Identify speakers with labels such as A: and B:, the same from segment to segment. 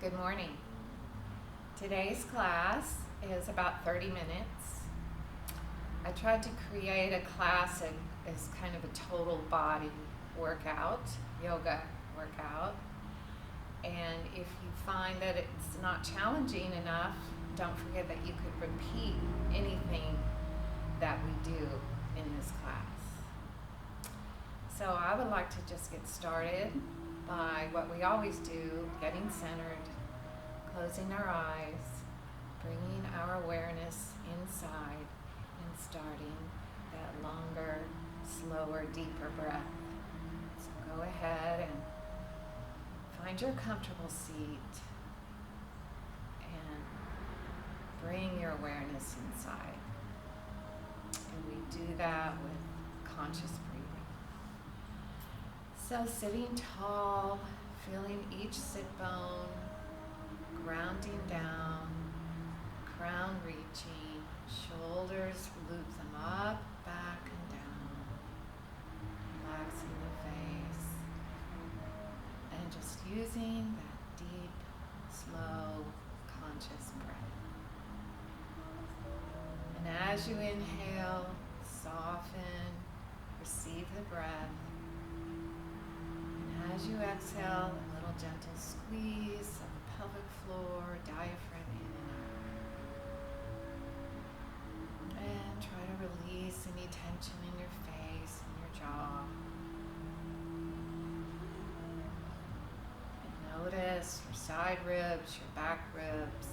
A: Good morning. Today's class is about 30 minutes. I tried to create a class that is kind of a total body workout, yoga workout. And if you find that it's not challenging enough, don't forget that you could repeat anything that we do in this class. So I would like to just get started by what we always do, getting centered, closing our eyes, bringing our awareness inside, and starting that longer, slower, deeper breath. So go ahead and find your comfortable seat and bring your awareness inside. And we do that with conscious breathing. So sitting tall, feeling each sit bone, grounding down, crown reaching, shoulders loop them up, back and down, relaxing the face, and just using that deep, slow, conscious breath. And as you inhale, soften, receive the breath. As you exhale, a little gentle squeeze of the pelvic floor, diaphragm in and out. And try to release any tension in your face and your jaw. And notice your side ribs, your back ribs,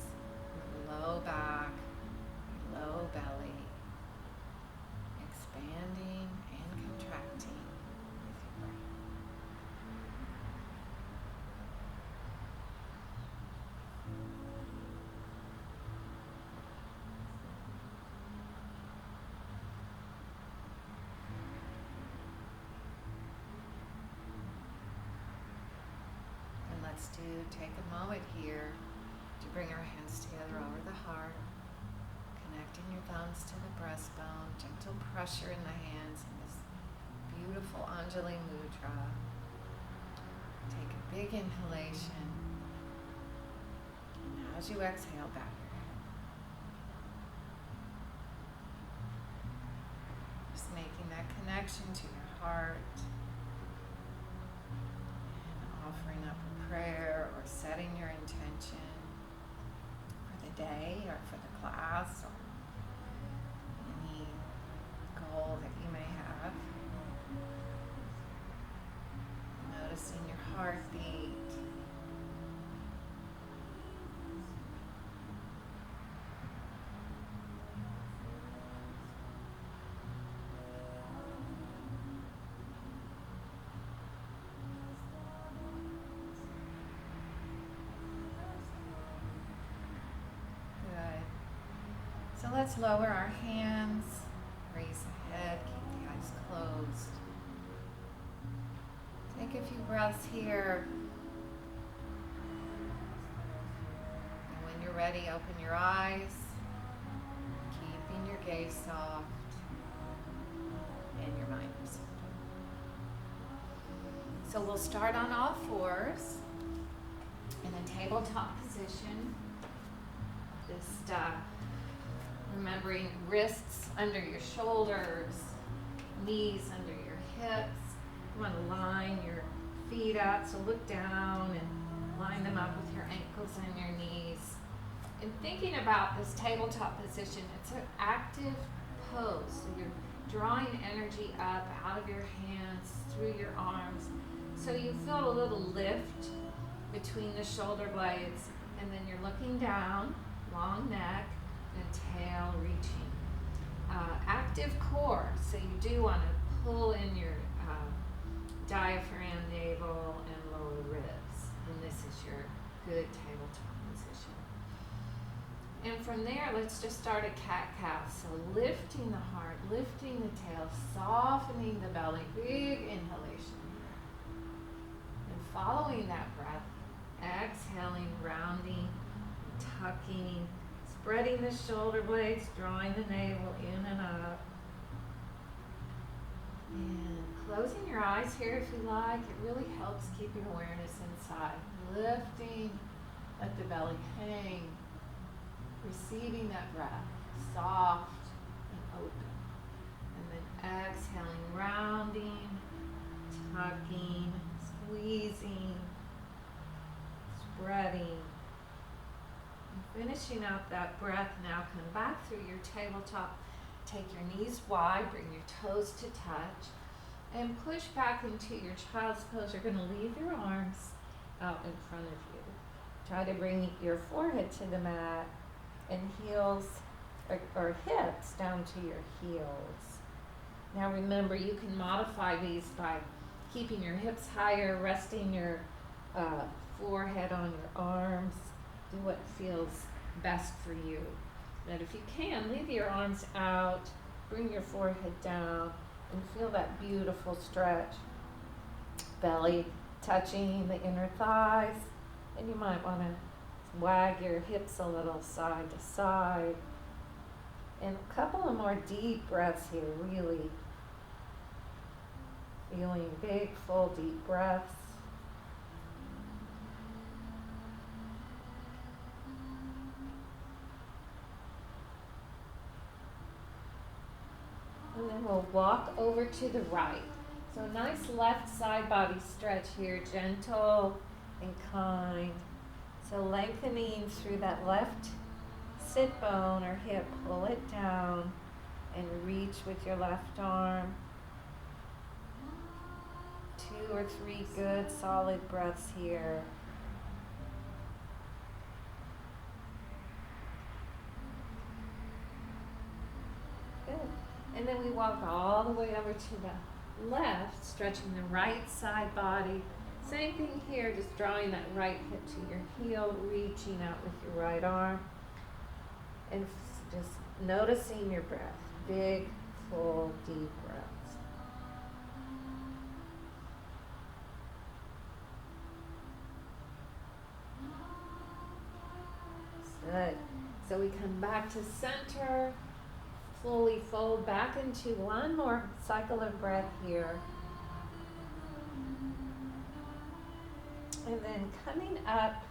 A: your low back, your low belly, expanding and contracting. Take a moment here to bring our hands together over the heart, connecting your thumbs to the breastbone, gentle pressure in the hands in this beautiful Anjali Mudra. Take a big inhalation, and as you exhale, back your head. Just making that connection to your heart. Offering up a prayer or setting your intention for the day or for the class or any goal that you may have. Noticing your heartbeat. So let's lower our hands, raise the head, keep the eyes closed. Take a few breaths here. And when you're ready, open your eyes, keeping your gaze soft and your mind receptive. So we'll start on all fours in a tabletop position. Just remembering wrists under your shoulders, knees under your hips. You want to line your feet up, so look down and line them up with your ankles and your knees. And thinking about this tabletop position, it's an active pose. So you're drawing energy up out of your hands, through your arms. So you feel a little lift between the shoulder blades, and then you're looking down, long neck, and tail reaching. Active core, so you do want to pull in your diaphragm, navel, and lower ribs. And this is your good tabletop position. And from there, let's just start a cat-cow. So lifting the heart, lifting the tail, softening the belly, big inhalation. And following that breath, exhaling, rounding, tucking, spreading the shoulder blades, drawing the navel in and up. And closing your eyes here if you like. It really helps keep your awareness inside. Lifting Let the belly hang, receiving that breath, soft and open. And then exhaling, rounding, tucking, squeezing, spreading. And finishing out that breath, now come back through your tabletop. Take your knees wide, bring your toes to touch, and push back into your child's pose. You're going to leave your arms out in front of you. Try to bring your forehead to the mat and heels or hips down to your heels. Now remember, you can modify these by keeping your hips higher, resting your forehead on your arms. Do what feels best for you. But if you can, leave your arms out, bring your forehead down, and feel that beautiful stretch. Belly touching the inner thighs, and you might want to wag your hips a little side to side. And a couple of more deep breaths here, really feeling big, full, deep breaths. And then we'll walk over to the right. So a nice left side body stretch here, gentle and kind. So lengthening through that left sit bone or hip, pull it down and reach with your left arm. 2 or 3 good solid breaths here. Good. And then we walk all the way over to the left, stretching the right side body. Same thing here, just drawing that right hip to your heel, reaching out with your right arm. And just noticing your breath. Big, full, deep breaths. Good. So we come back to center. Fully fold back into one more cycle of breath here. And then coming up,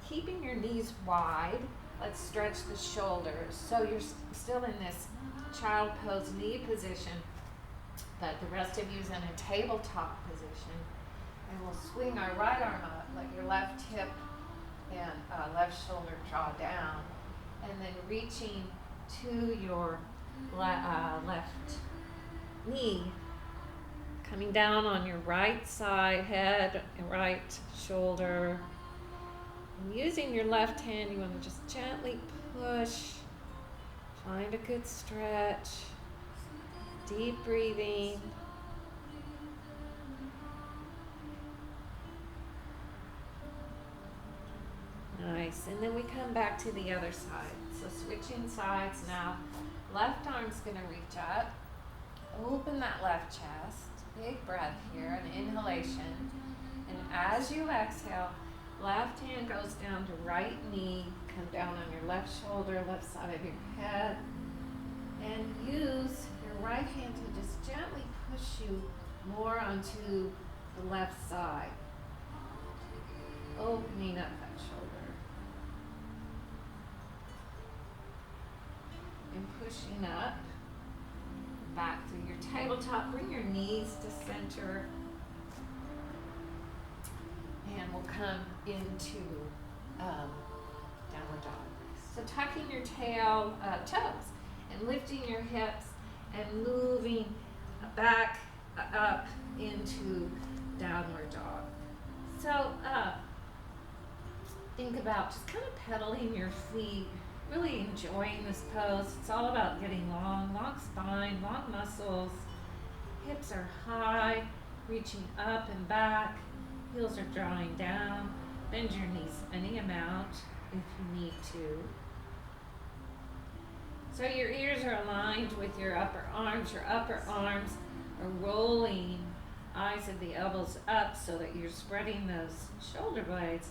A: keeping your knees wide, let's stretch the shoulders. So you're still in this child pose knee position, but the rest of you's in a tabletop position. And we'll swing our right arm up, let your left hip and left shoulder draw down. And then reaching to your left knee, coming down on your right side, head and right shoulder. And using your left hand, you want to just gently push, find a good stretch, deep breathing. Nice, and then we come back to the other side. So switching sides now. Left arm's gonna reach up. Open that left chest. Big breath here, an inhalation. And as you exhale, left hand goes down to right knee. Come down on your left shoulder, left side of your head. And use your right hand to just gently push you more onto the left side. Opening up that shoulder. And pushing up, back through your tabletop. Bring your knees to center. And we'll come into downward dog. So tucking your tail, toes, and lifting your hips and moving back up into downward dog. So think about just kind of pedaling your feet, really enjoying this pose. It's all about getting long spine, long muscles. Hips are high, reaching up and back. Heels are drawing down. Bend your knees any amount if you need to. So your ears are aligned with your upper arms. Your upper arms are rolling, eyes of the elbows up so that you're spreading those shoulder blades.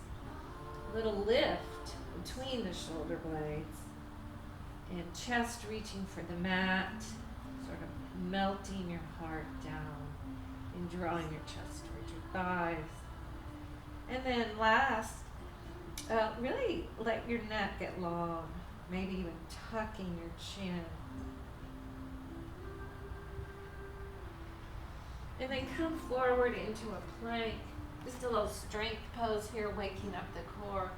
A: A little lift between the shoulder blades. And chest reaching for the mat, sort of melting your heart down and drawing your chest towards your thighs. And then last, Really let your neck get long, maybe even tucking your chin. And then come forward into a plank. Just a little strength pose here, waking up the core.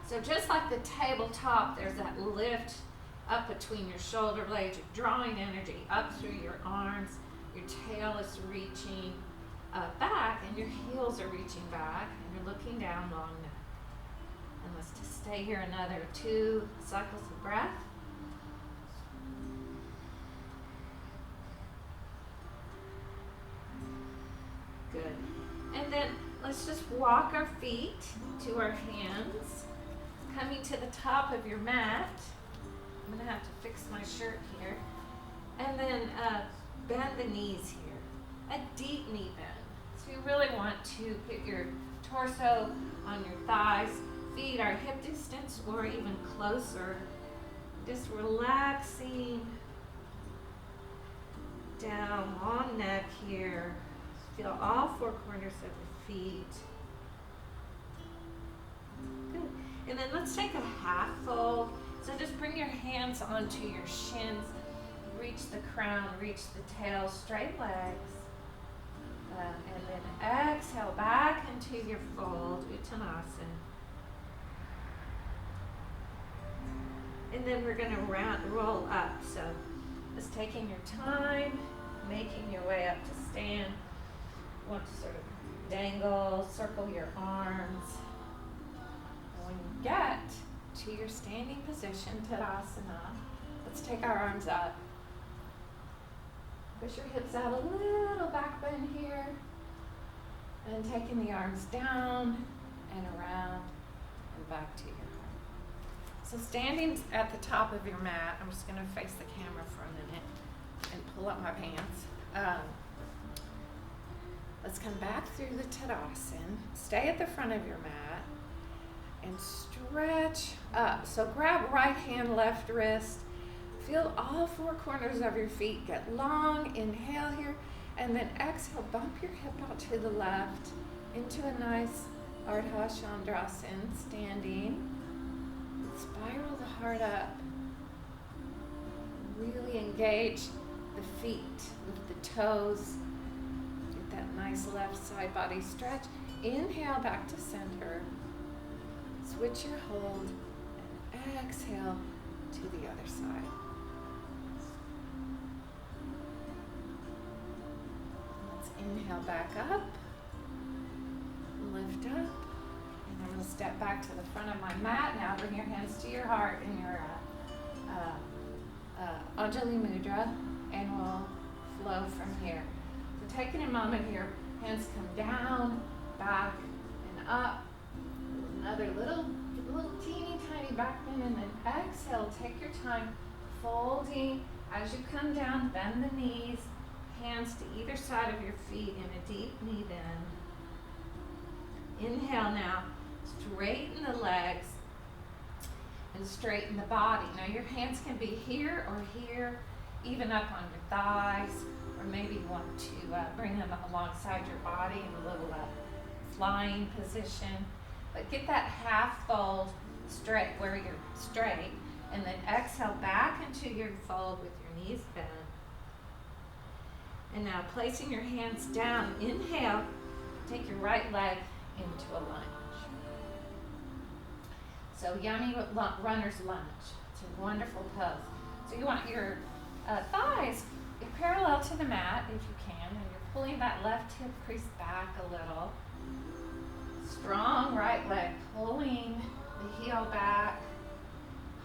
A: So just like the tabletop, there's that lift up between your shoulder blades. You're drawing energy up through your arms. Your tail is reaching back, and your heels are reaching back, and you're looking down, long neck. And let's just stay here another 2 cycles of breath. Good. And then let's just walk our feet to our hands, coming to the top of your mat. I'm going to have to fix my shirt here. And then bend the knees here, a deep knee bend. So you really want to get your torso on your thighs, feet are hip distance or even closer. Just relaxing down, long neck here. Feel all 4 corners of your feet. Good. And then let's take a half fold. So just bring your hands onto your shins. Reach the crown, reach the tail, straight legs. And then exhale back into your fold, Uttanasana. And then we're going to roll up. So just taking your time, making your way up to stand. You want to sort of dangle, circle your arms. And when you get to your standing position, Tadasana, let's take our arms up. Push your hips out a little, back bend here. And taking the arms down and around and back to your heart. So standing at the top of your mat, I'm just going to face the camera for a minute and pull up my pants. Let's come back through the Tadasana. Stay at the front of your mat and stretch up. So grab right hand, left wrist. Feel all 4 corners of your feet get long. Inhale here, and then exhale. Bump your hip out to the left into a nice Ardha Chandrasana, standing. Spiral the heart up. Really engage the feet with the toes. Get that nice left side body stretch. Inhale back to center. Switch your hold and exhale to the other side. Inhale back up, lift up, and I'm going to step back to the front of my mat. Now bring your hands to your heart in your Anjali Mudra, and we'll flow from here. So taking a moment here, hands come down, back, and up. Another little teeny tiny back bend, and then exhale. Take your time, folding. As you come down, bend the knees. Hands to either side of your feet in a deep knee bend. Inhale now, straighten the legs and straighten the body. Now your hands can be here or here, even up on your thighs, or maybe you want to bring them alongside your body in a little flying position. But get that half fold straight where you're straight, and then exhale back into your fold with your knees bent. And now placing your hands down, inhale, take your right leg into a lunge. So yummy runner's lunge. It's a wonderful pose. So you want your thighs parallel to the mat if you can, and you're pulling that left hip crease back a little. Strong right leg, pulling the heel back,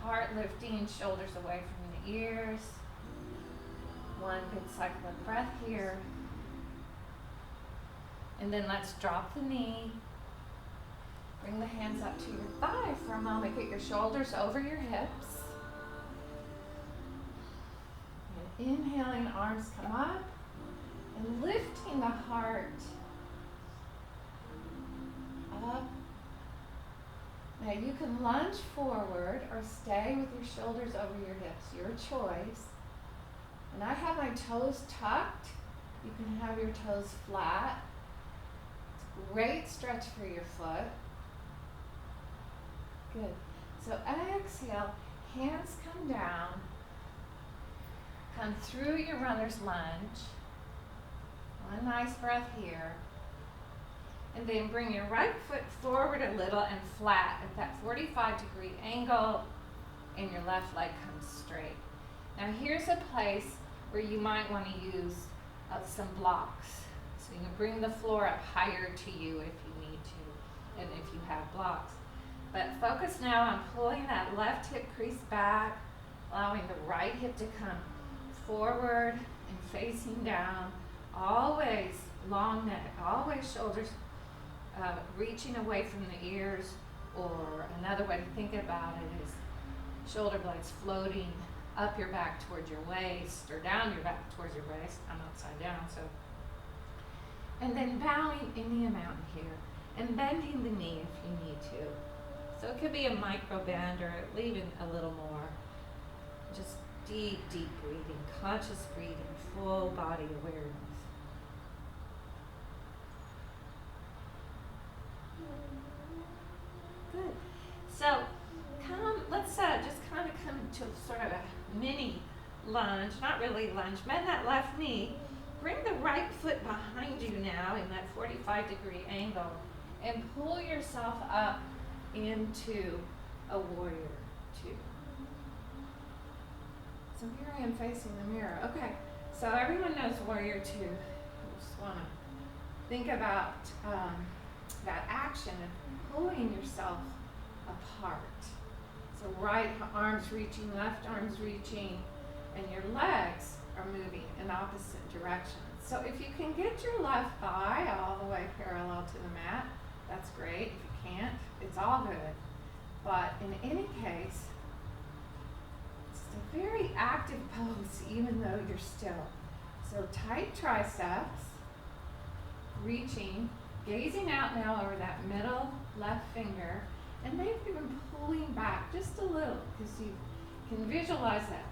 A: heart lifting, shoulders away from the ears. One good cycle of breath here. And then let's drop the knee. Bring the hands up to your thigh for a moment. Get your shoulders over your hips. And inhaling, arms come up. And lifting the heart up. Now you can lunge forward or stay with your shoulders over your hips. Your choice. And I have my toes tucked. You can have your toes flat. It's a great stretch for your foot. Good. So exhale, hands come down, come through your runner's lunge. One nice breath here. And then bring your right foot forward a little and flat at that 45-degree angle, and your left leg comes straight. Now here's a place where you might want to use some blocks. So you can bring the floor up higher to you if you need to, and if you have blocks. But focus now on pulling that left hip crease back, allowing the right hip to come forward and facing down. Always long neck, always shoulders reaching away from the ears, or another way to think about it is shoulder blades floating up your back towards your waist, or down your back towards your waist. I'm upside down, so. And then bowing any amount here, and bending the knee if you need to. So it could be a micro bend, or even a little more. Just deep, deep breathing, conscious breathing, full body awareness. Good. So let's just kind of come to sort of a mini lunge, not really lunge. Bend that left knee. Bring the right foot behind you now in that 45-degree angle, and pull yourself up into a warrior two. So here I am facing the mirror. Okay, so everyone knows warrior two. You just want to think about that action of pulling yourself apart. So right arm's reaching, left arm's reaching, and your legs are moving in opposite directions. So if you can get your left thigh all the way parallel to the mat, that's great. If you can't, it's all good. But in any case, it's a very active pose even though you're still. So tight triceps, reaching, gazing out now over that middle left finger, and maybe even pulling back just a little, because you can visualize that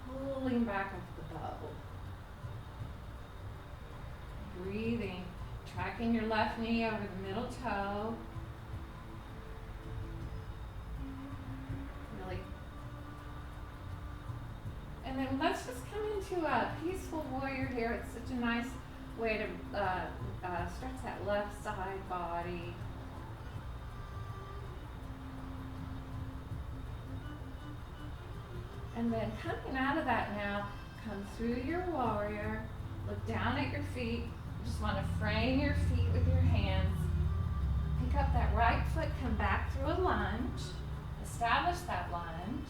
A: pulling back of the bow. Breathing, tracking your left knee over the middle toe. Really. And then let's just come into a peaceful warrior here. It's such a nice way to stretch that left side body. And then coming out of that now, come through your warrior, look down at your feet. You just want to frame your feet with your hands. Pick up that right foot, come back through a lunge. Establish that lunge.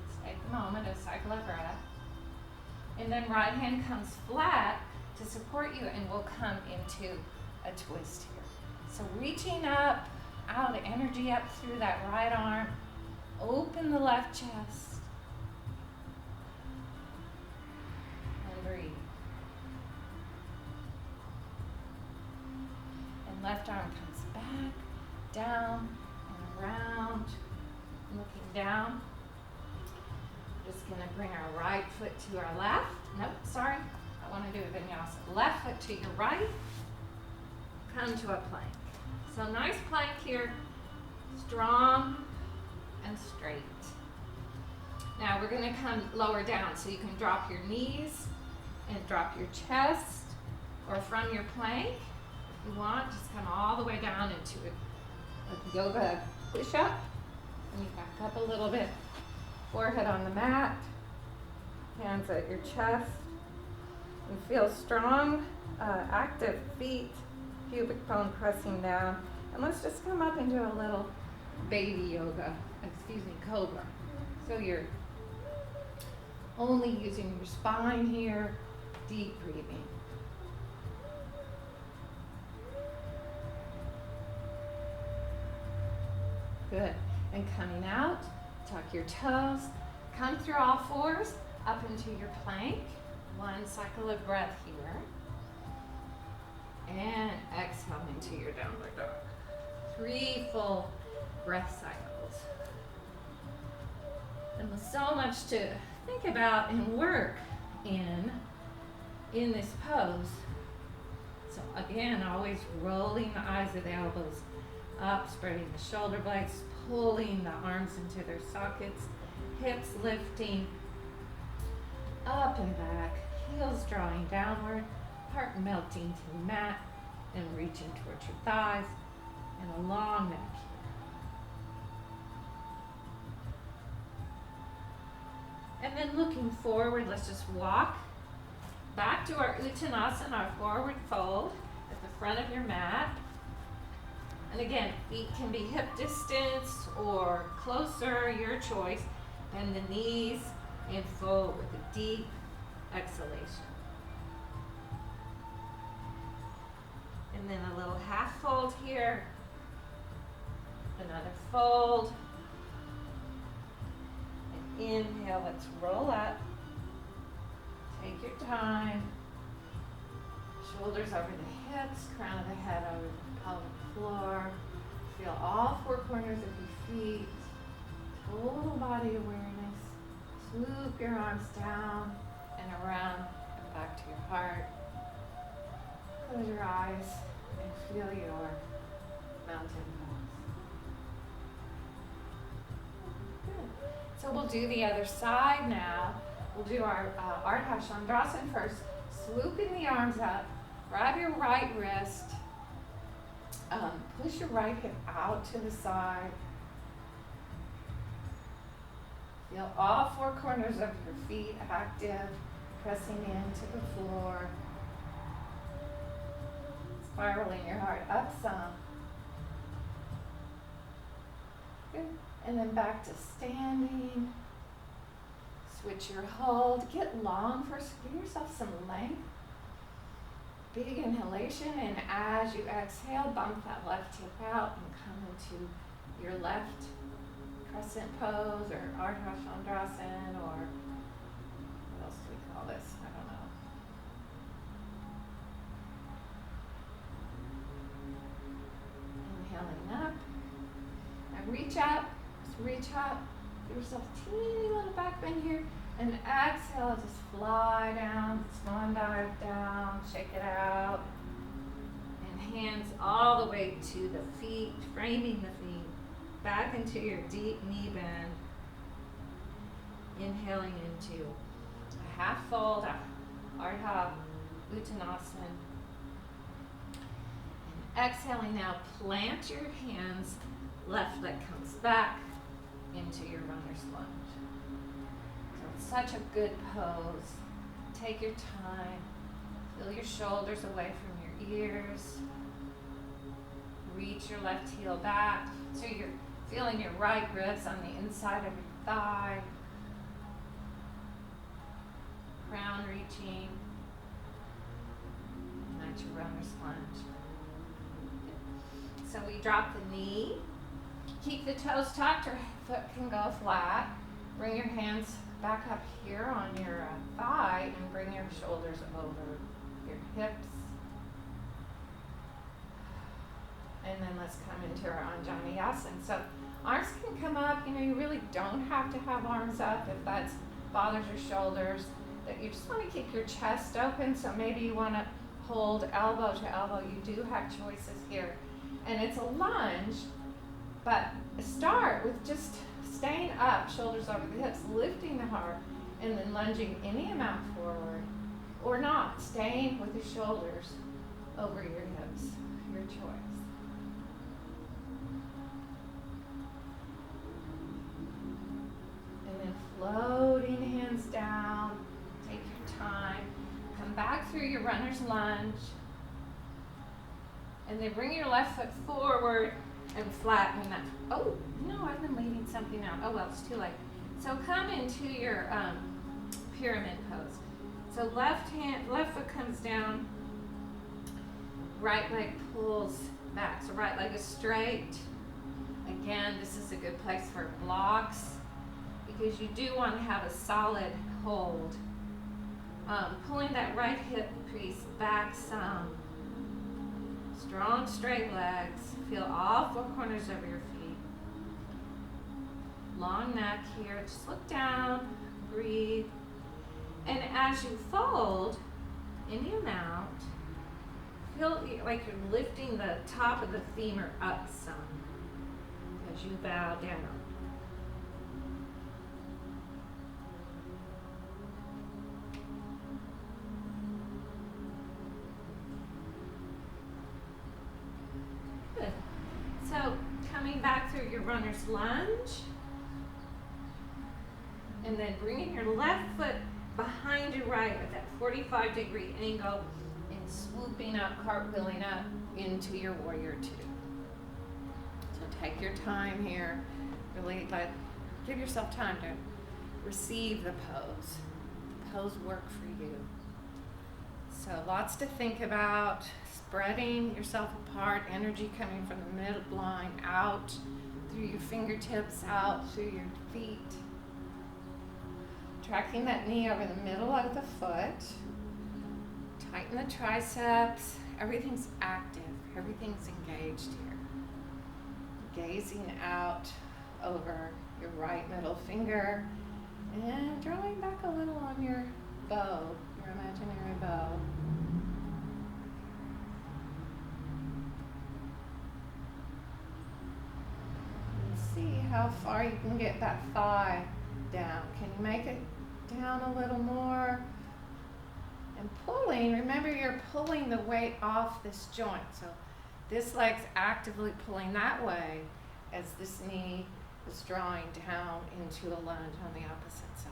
A: Just take a moment, a cycle of breath. And then right hand comes flat to support you, and we'll come into a twist here. So reaching up, out, energy up through that right arm. Open the left chest. Breathe. And left arm comes back, down, and around, looking down. We're just going to bring our right foot to our left. Nope, sorry. I want to do a vinyasa. Left foot to your right. Come to a plank. So nice plank here. Strong and straight. Now we're going to come lower down, so you can drop your knees and drop your chest, or from your plank, if you want, just come all the way down into a yoga push-up. And you back up a little bit, forehead on the mat, hands at your chest, and feel strong, active feet, pubic bone pressing down. And let's just come up into a little baby yoga, cobra. So you're only using your spine here. Deep breathing. Good. And coming out, tuck your toes, come through all fours, up into your plank. One cycle of breath here. And exhale into your downward dog. 3 full breath cycles. And with so much to think about and work in this pose. So again, always rolling the eyes of the elbows Up, spreading the shoulder blades, pulling the arms into their sockets, hips lifting, up and back, heels drawing downward, heart melting to the mat, and reaching towards your thighs, and a long neck here. And then looking forward, let's just walk back to our Uttanasana, our forward fold at the front of your mat. And again, feet can be hip distance or closer, your choice. Bend the knees and fold with a deep exhalation. And then a little half fold here. Another fold. And inhale, let's roll up. Take your time. Shoulders over the hips, crown of the head over the pelvic floor. Feel all four corners of your feet. Total body awareness. Swoop your arms down and around and back to your heart. Close your eyes and feel your mountain pose. Good. So we'll do the other side now. We'll do our Ardha Chandrasana first. Swooping the arms up. Grab your right wrist. Push your right hip out to the side. Feel all four corners of your feet active, pressing into the floor. Spiraling your heart up some. Good. And then back to standing. Switch your hold. Get long first. Give yourself some length. Big inhalation, and as you exhale, bump that left hip out and come into your left crescent pose or Ardha Chandrasana, or what else do we call this? I don't know. Inhaling up. And reach up. Just reach up. Give yourself a teeny little back bend here. And exhale, just fly down, swan dive down, shake it out. And hands all the way to the feet, framing the feet, back into your deep knee bend. Inhaling into a half fold, Ardha Uttanasana. And exhaling now, plant your hands, left leg comes back into your runner's lunge. Such a good pose. Take your time. Feel your shoulders away from your ears. Reach your left heel back. So you're feeling your right ribs on the inside of your thigh. Crown reaching. And that's your runner's lunge. So we drop the knee. Keep the toes tucked. Your foot can go flat. Bring your hands back up here on your thigh and bring your shoulders over your hips. And then let's come into our Anjaneyasana. So arms can come up. You really don't have to have arms up if that bothers your shoulders. That you just want to keep your chest open. So maybe you want to hold elbow to elbow. You do have choices here. And it's a lunge, but start with just staying up, shoulders over the hips, lifting the heart, and then lunging any amount forward, or not, staying with your shoulders over your hips, your choice. And then floating hands down, take your time, come back through your runner's lunge, and then bring your left foot forward and flatten that. Oh, no, I've been leaving something out. Oh, well, it's too late. So come into your pyramid pose. So left foot comes down, right leg pulls back. So right leg is straight. Again, this is a good place for blocks because you do want to have a solid hold. Pulling that right hip crease back some. Strong straight legs. Feel all four corners of your feet. Long neck here. Just look down, breathe. And as you fold, any amount, feel like you're lifting the top of the femur up some as you bow down. Good. So coming back through your runner's lunge, and then bringing your left foot behind your right at that 45-degree angle and swooping up, cartwheeling up into your warrior two. So take your time here. Really give yourself time to receive the pose. The pose work for you. So lots to think about. Spreading yourself apart, energy coming from the midline out through your fingertips, out through your feet. Tracking that knee over the middle of the foot. Tighten the triceps. Everything's active. Everything's engaged here. Gazing out over your right middle finger and drawing back a little on your bow, your imaginary bow. See how far you can get that thigh down. Can you make it down a little more? And pulling, remember you're pulling the weight off this joint. So this leg's actively pulling that way as this knee is drawing down into a lunge on the opposite side.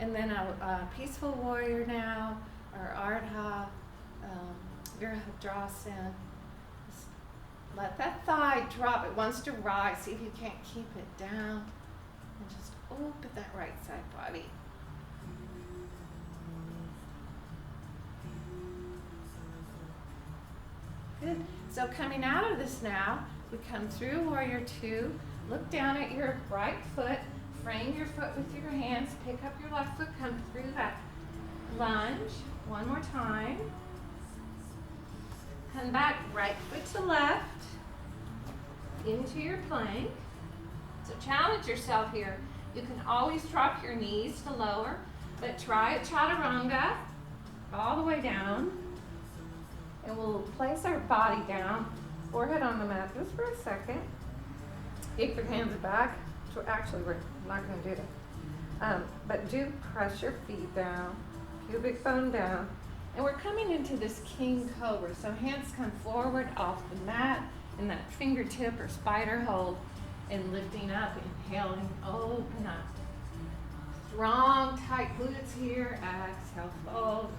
A: And then a peaceful warrior now, or Ardha, Virabhadrasana. Let that thigh drop. It wants to rise. See if you can't keep it down. And just open that right side body. Good. So coming out of this now, we come through warrior two. Look down at your right foot. Frame your foot with your hands. Pick up your left foot. Come through that lunge. One more time. Come back, right foot to left, into your plank. So challenge yourself here. You can always drop your knees to lower, but try a chaturanga all the way down. And we'll place our body down, forehead on the mat just for a second. Take your hands back. So actually, we're not going to do that. But do press your feet down, pubic bone down. And we're coming into this king cobra. So hands come forward off the mat in that fingertip or spider hold and lifting up, inhaling, open up. Strong, tight glutes here. Exhale, fold.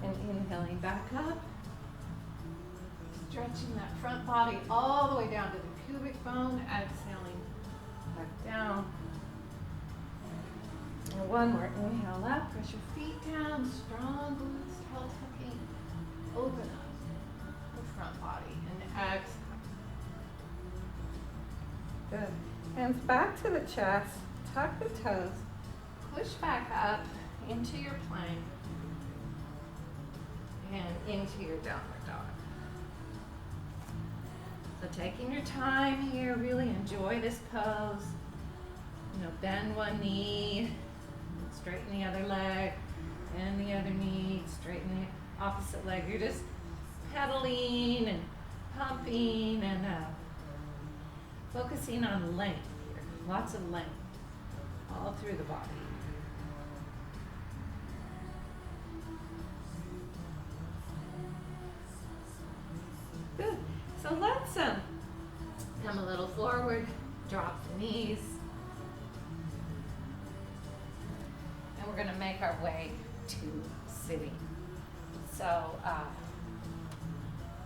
A: And inhaling back up. Stretching that front body all the way down to the pubic bone. Exhaling back down. And one more. Inhale up, press your feet down, strong glutes, tail tucking. Open up the front body and exhale. Good. Hands back to the chest, tuck the toes, push back up into your plank and into your downward dog. So taking your time here, really enjoy this pose. Bend one knee. Straighten the other leg, and the other knee, straighten the opposite leg. You're just pedaling and pumping and focusing on length here. Lots of length all through the body. Good. So let's come a little forward, drop the knees. We're going to make our way to sitting. So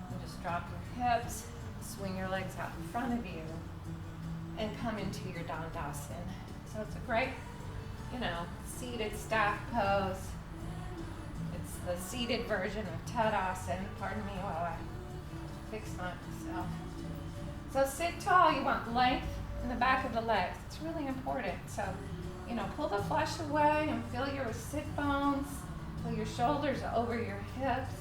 A: you just drop your hips, swing your legs out in front of you, and come into your Dandasana. So it's a great, seated staff pose. It's the seated version of Tadasana. Pardon me while I fix myself. So sit tall. You want length in the back of the legs. It's really important. So pull the flesh away and feel your sit bones, feel your shoulders over your hips.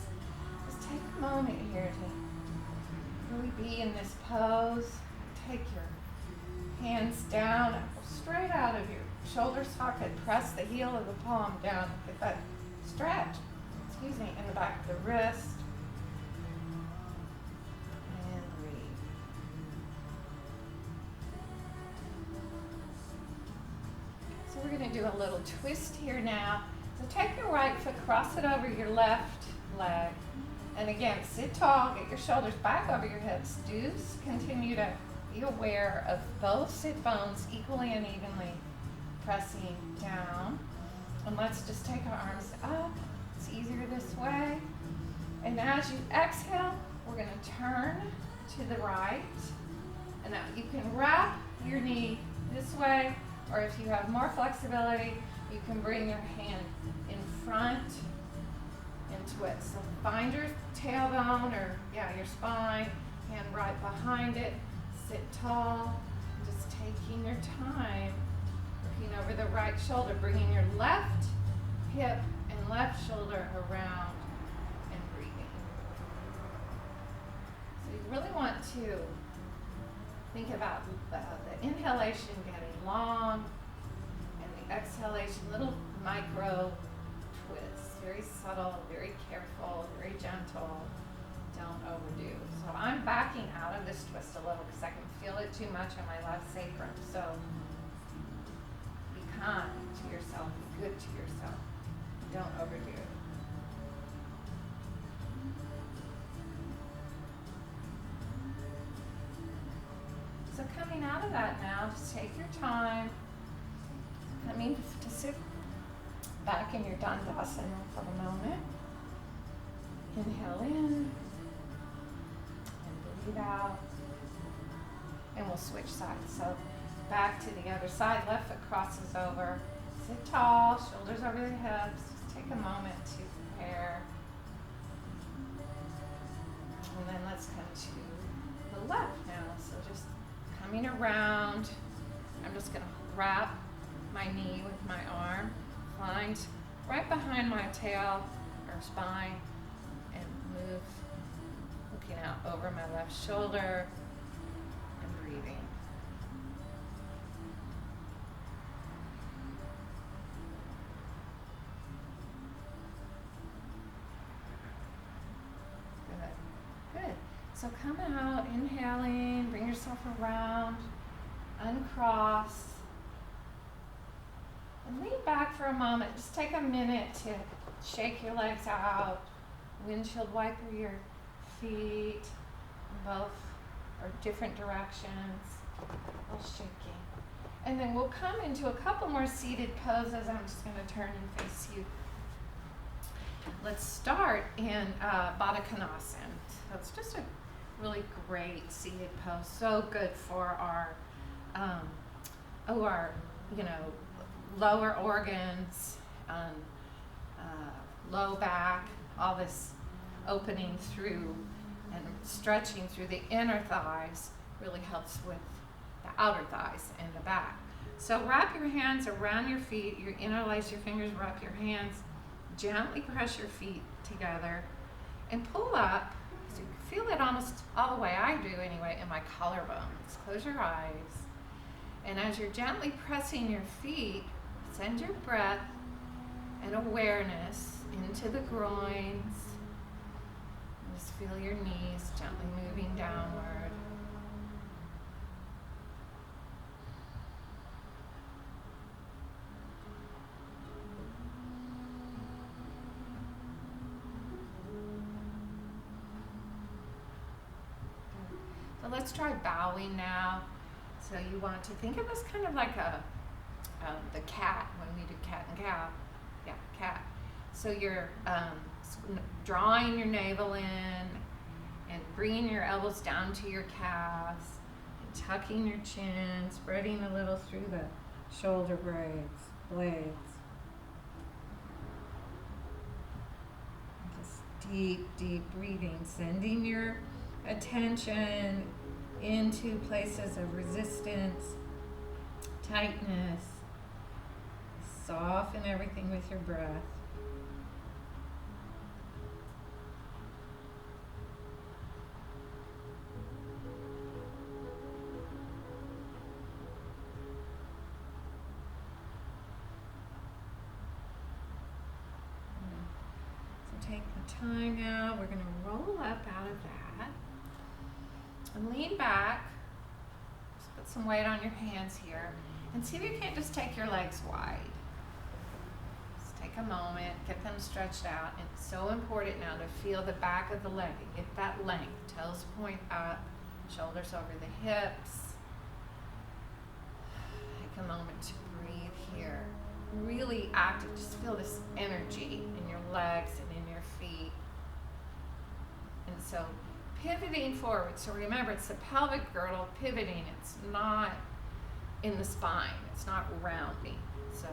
A: Just take a moment here to really be in this pose. Take your Hands down, straight out of your shoulder socket. Press the heel of the palm down. Get that stretch, in the back of the wrist. And breathe. So we're going to do a little twist here now. So take your right foot, cross it over your left leg. And again, sit tall, get your shoulders back over your hips. Do continue to be aware of both sit bones equally and evenly pressing down. And let's just take our arms up. It's easier this way. And as you exhale, we're going to turn to the right. And now you can wrap your knee this way, or if you have more flexibility, you can bring your hand in front and twist. So find your tailbone or your spine, hand right behind it, sit tall, just taking your time, looking over the right shoulder, bringing your left hip and left shoulder around and breathing. So you really want to think about the inhalation getting long and the exhalation, little micro twists, very subtle, very careful, very gentle. Don't overdo. So I'm backing out of this twist a little because I can feel it too much on my left sacrum. So be kind to yourself, be good to yourself. Don't overdo it. So coming out of that now, just take your time. Coming to sit back in your Dandasana for a moment. Inhale in and breathe out. And we'll switch sides. So back to the other side. Left foot crosses over. Sit tall, shoulders over the hips. Just take a moment to prepare. And then let's come to the left now. So just coming around. I'm just going to wrap my knee with my arm. Find right behind my tail or spine and move, looking out over my left shoulder and breathing. Good. Good. So come out, inhaling, bring yourself around, uncross. And lean back for a moment. Just take a minute to shake your legs out. Windshield wiper your feet in both or different directions. A little shaking. And then we'll come into a couple more seated poses. I'm just going to turn and face you. Let's start in Baddha Konasana. So it's just a really great seated pose. So good for our lower organs, low back, all this opening through and stretching through the inner thighs really helps with the outer thighs and the back. So wrap your hands around your feet, you interlace your fingers, wrap your hands, gently press your feet together and pull up. So you feel it almost all the way, I do anyway, in my collarbones. Close your eyes. And as you're gently pressing your feet, send your breath and awareness into the groins. Just feel your knees gently moving downward. So let's try bowing now. So you want to think of this kind of like the cat when we do cat and cow. Yeah, cat. So you're drawing your navel in and bringing your elbows down to your calves and tucking your chin, spreading a little through the shoulder blades. Just deep, deep breathing, sending your attention into places of resistance, tightness. Soften everything with your breath. Take the time now. We're going to roll up out of that. And lean back. Just put some weight on your hands here. And see if you can't just take your legs wide. Just take a moment, get them stretched out. It's so important now to feel the back of the leg and get that length. Toes point up, shoulders over the hips. Take a moment to breathe here. Really active, just feel this energy in your legs and in your feet. And so pivoting forward, so remember it's the pelvic girdle pivoting, it's not in the spine, it's not rounding. So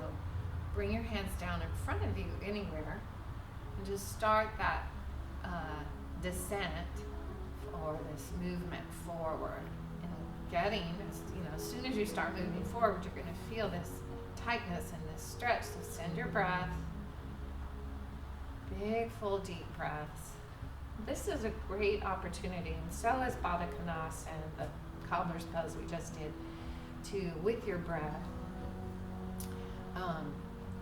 A: bring your hands down in front of you anywhere and just start that descent or this movement forward. And getting, as soon as you start moving forward, you're going to feel this tightness and this stretch. So send your breath, big full deep breaths. This is a great opportunity, and so is Baddha Konasana, the cobbler's pose we just did, to, with your breath,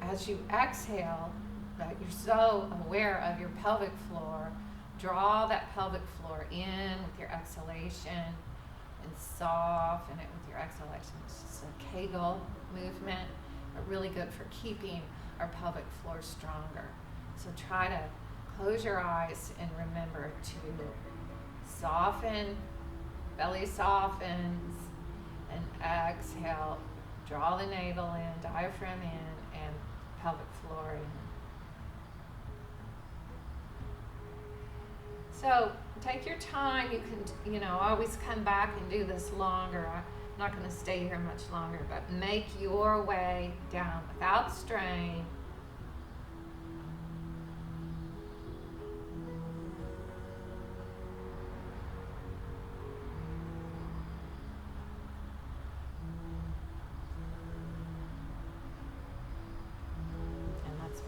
A: as you exhale, that you're so aware of your pelvic floor, draw that pelvic floor in with your exhalation and soften it with your exhalation. It's just a Kegel movement, but really good for keeping our pelvic floor stronger. So try to close your eyes and remember to soften, belly softens, and exhale. Draw the navel in, diaphragm in, and pelvic floor in. So take your time. You can, always come back and do this longer. I'm not going to stay here much longer, but make your way down without strain.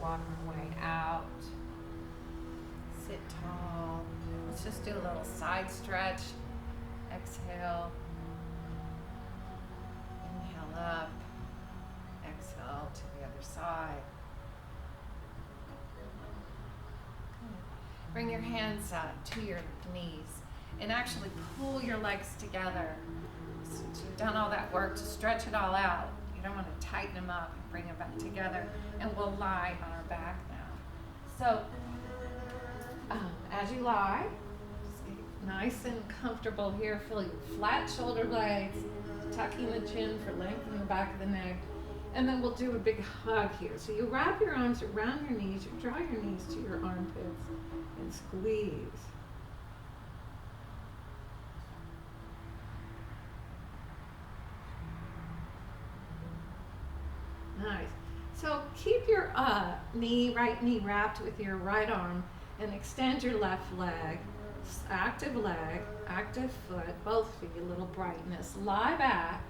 A: Walk our way out. Sit tall. Let's just do a little side stretch. Exhale. Inhale up. Exhale to the other side. Good. Bring your hands to your knees and actually pull your legs together. So you've done all that work to stretch it all out. You don't want to tighten them up and bring them back together. And we'll lie on our back now. So as you lie, stay nice and comfortable here. Feel your flat shoulder blades, tucking the chin for length in the back of the neck. And then we'll do a big hug here. So you wrap your arms around your knees, you draw your knees to your armpits and squeeze. Nice. So keep your right knee wrapped with your right arm and extend your left leg, active foot, both feet, a little brightness. Lie back.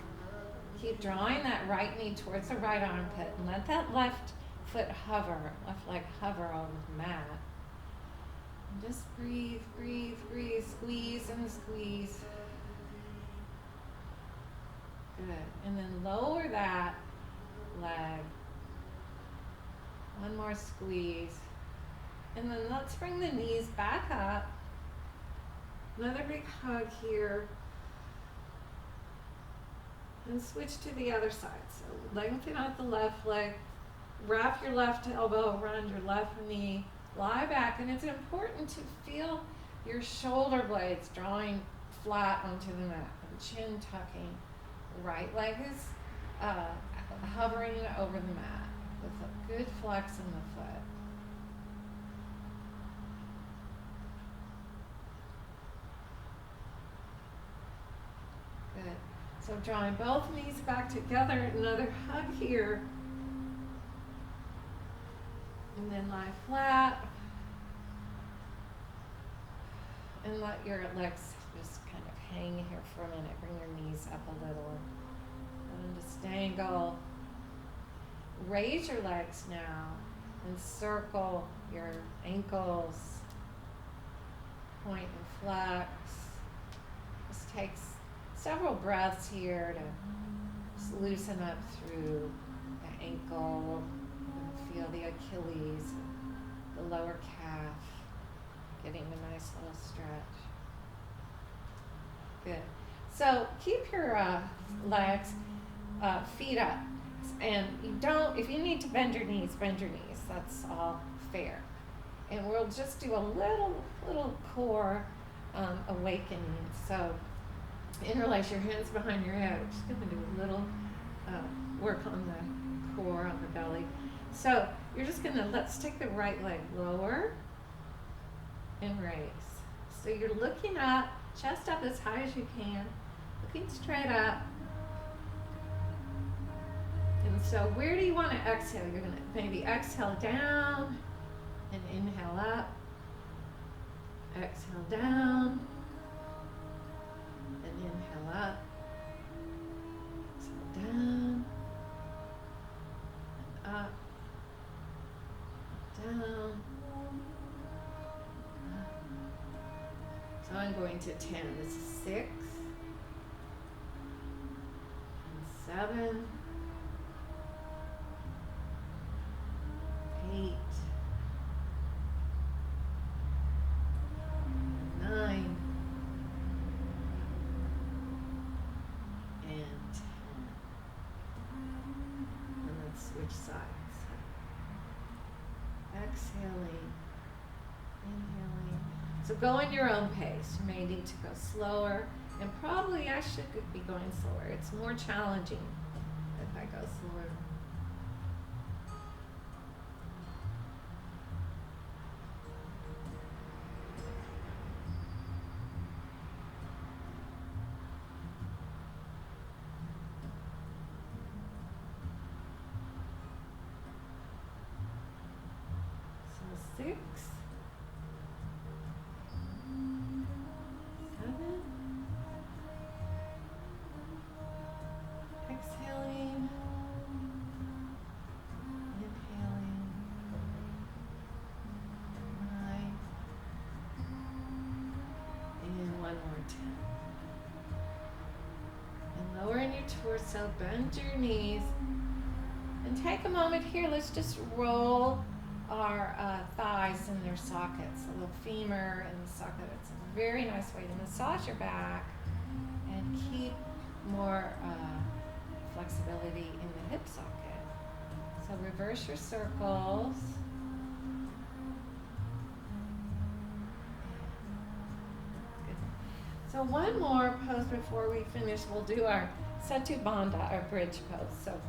A: Keep drawing that right knee towards the right armpit and let that left foot hover, left leg hover over the mat. And just breathe, breathe, breathe, squeeze and squeeze. Good. And then lower that leg. One more squeeze. And then let's bring the knees back up. Another big hug here. And switch to the other side. So lengthen out the left leg. Wrap your left elbow around your left knee. Lie back. And it's important to feel your shoulder blades drawing flat onto the mat. The chin tucking. Right leg is hovering over the mat with a good flex in the foot. Good. So drawing both knees back together, another hug here. And then lie flat. And let your legs just kind of hang here for a minute. Bring your knees up a little. And just dangle. Raise your legs now and circle your ankles. Point and flex. Just takes several breaths here to just loosen up through the ankle and feel the Achilles, the lower calf. getting a nice little stretch. Good. So keep your legs, feet up. And you don't, if you need to bend your knees, bend your knees. That's all fair. And we'll just do a little core awakening. So interlace your hands behind your head. We're just going to do a little work on the core, on the belly. So you're just going to, let's take the right leg lower and raise. So you're looking up, chest up as high as you can, looking straight up. And so where do you want to exhale? You're going to maybe exhale down and inhale up. Exhale down and inhale up. Exhale down and up. Down. Up. So I'm going to 10. This is 6 and 7. 8, 9, and 10. And let's switch sides. Exhaling, inhaling. So go in your own pace. You may need to go slower, and probably I should be going slower. It's more challenging if I go slower. So 6, 7, exhaling, inhaling, 9, and one more 10. And lowering your torso, bend your knees, and take a moment here. Let's just roll our thighs in their sockets, a little femur in the socket. It's a very nice way to massage your back and keep more flexibility in the hip socket. So reverse your circles. Good. So one more pose before we finish. We'll do our Setu Bandha, our bridge pose. So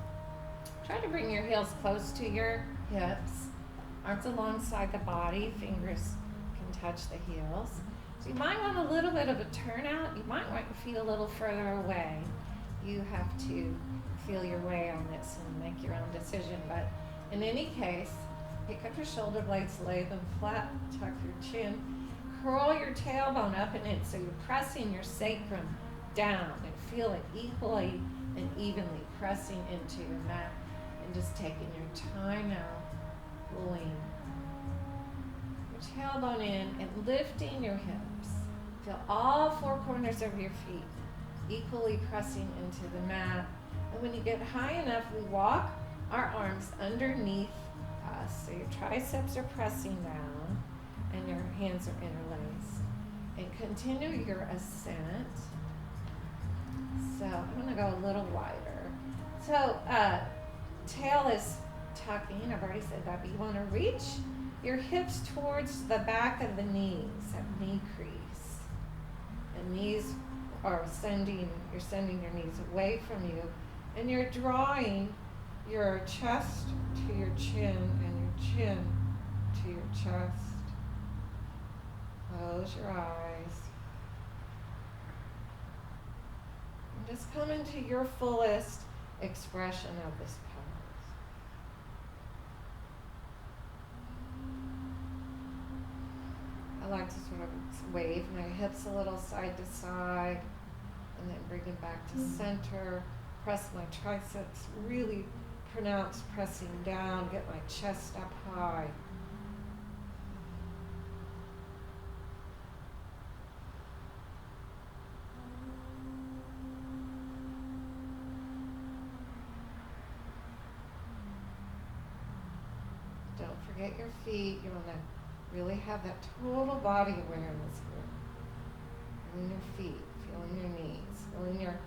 A: try to bring your heels close to your hips. Arms alongside the body, fingers can touch the heels. So you might want a little bit of a turnout. You might want to feel a little further away. You have to feel your way on this and make your own decision. But in any case, pick up your shoulder blades, lay them flat, tuck your chin, curl your tailbone up and in. So you're pressing your sacrum down and feel it equally and evenly pressing into your mat and just taking your time now. Pulling your tailbone in and lifting your hips. Feel all four corners of your feet equally pressing into the mat. And when you get high enough, we walk our arms underneath us. So your triceps are pressing down and your hands are interlaced. And continue your ascent. So I'm going to go a little wider. So tail is tucking, I've already said that, but you want to reach your hips towards the back of the knees, that knee crease. And knees are you're sending your knees away from you, and you're drawing your chest to your chin and your chin to your chest. Close your eyes. And just come into your fullest expression of this pose. I like to sort of wave my hips a little side to side and then bring them back to center. Press my triceps, really pronounce pressing down, get my chest up high. Don't forget your feet. You want to Really have that total body awareness here. Feeling your feet, feeling your knees, feeling your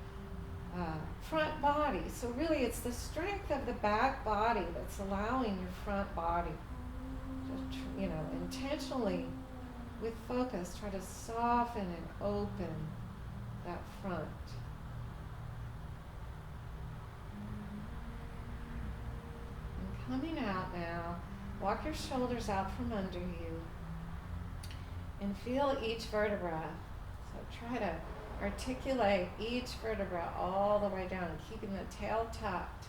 A: front body. So really it's the strength of the back body that's allowing your front body to, intentionally with focus, try to soften and open that front. And coming out now, walk your shoulders out from under you and feel each vertebra. So try to articulate each vertebra all the way down, keeping the tail tucked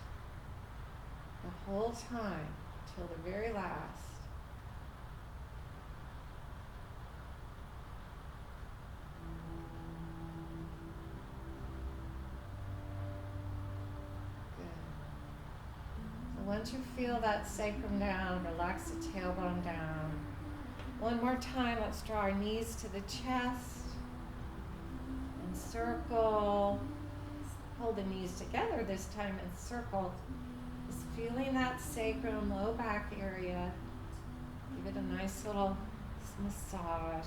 A: the whole time till the very last. Once you feel that sacrum down, relax the tailbone down. One more time, let's draw our knees to the chest and circle. Hold the knees together this time and circle. Just feeling that sacrum, low back area. Give it a nice little massage.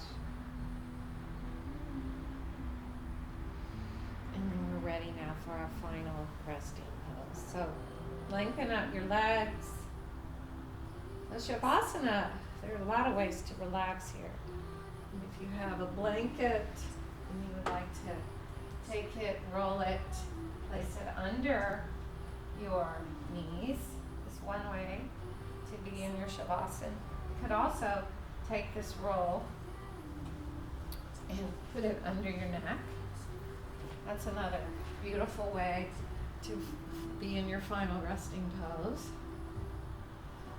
A: And then we're ready now for our final resting pose. So lengthen out your legs. The Shavasana, there are a lot of ways to relax here. And if you have a blanket and you would like to take it, roll it, place it under your knees, is one way to be in your Shavasana. You could also take this roll and put it under your neck. That's another beautiful way to be in your final resting pose.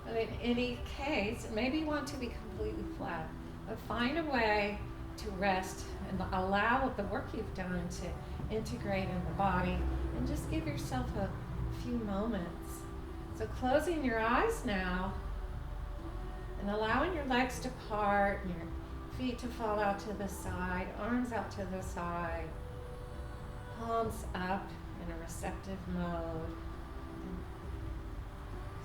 A: But in any case, maybe you want to be completely flat, but find a way to rest and allow the work you've done to integrate in the body, and just give yourself a few moments. So closing your eyes now and allowing your legs to part and your feet to fall out to the side, arms out to the side, palms up in a receptive mode.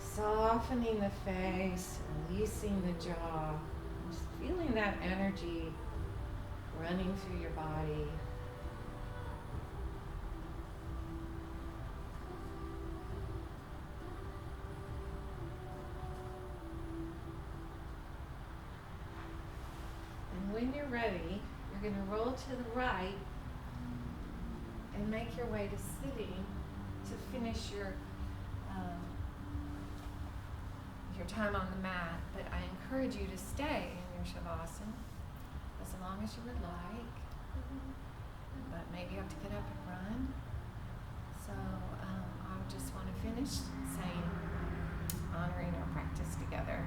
A: Softening the face, releasing the jaw, just feeling that energy running through your body. And when you're ready, you're going to roll to the right and make your way to sitting to finish your time on the mat. But I encourage you to stay in your Shavasana as long as you would like. But maybe you have to get up and run. So I just want to finish saying, honoring our practice together.